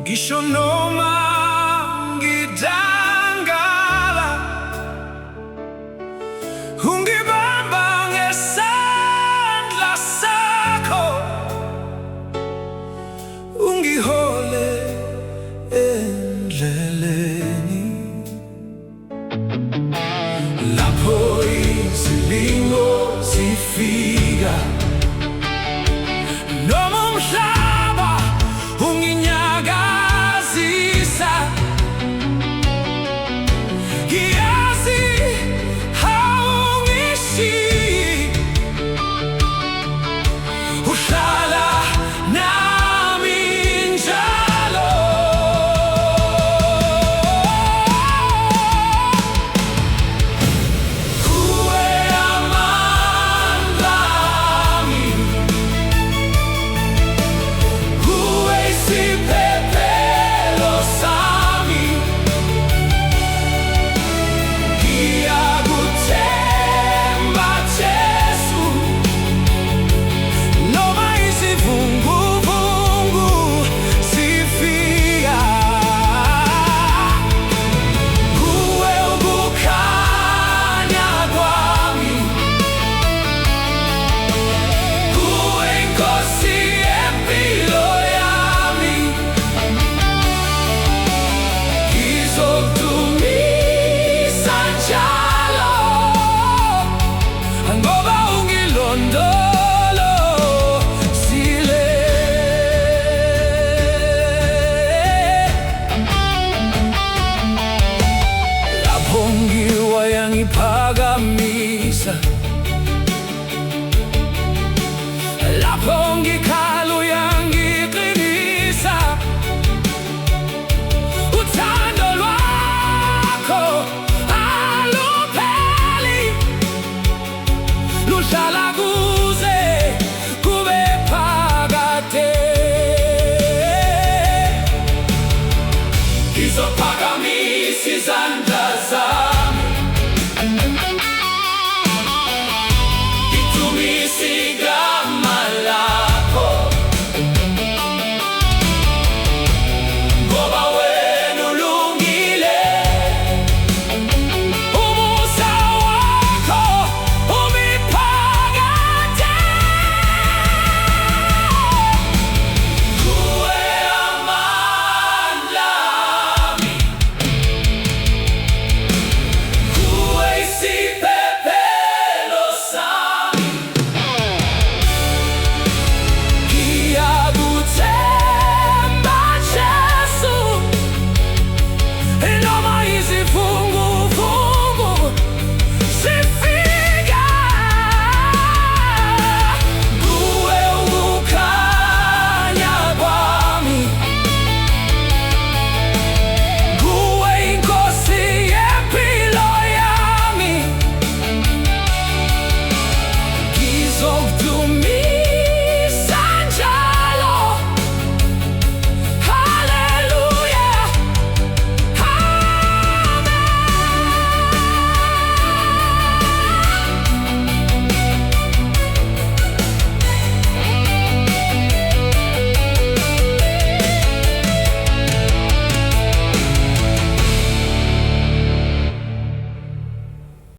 Ngisho noma ngidangala, ungibamba ngesandla sakho, ungihole endleleni lapho izilingo zifika, noma umhlaba unginyakazisa. Ngiyazi awungishiyi, uhlala nami njalo. Kuwe amandla ami, kuwe isiphephelo sami, ngiyakuthemba Jesu, noma izivunguvungu zifika. Kuwe ukukhanya kwami, kuwe Nkosi yempilo yami, ngizokudumisa njalo ngoba ungilondolozile. Lapho ngiwa yangiphakamisa, lapho ngikhala uyangiqinisa. Uthando lwakho alupheli, luhlala kuwe.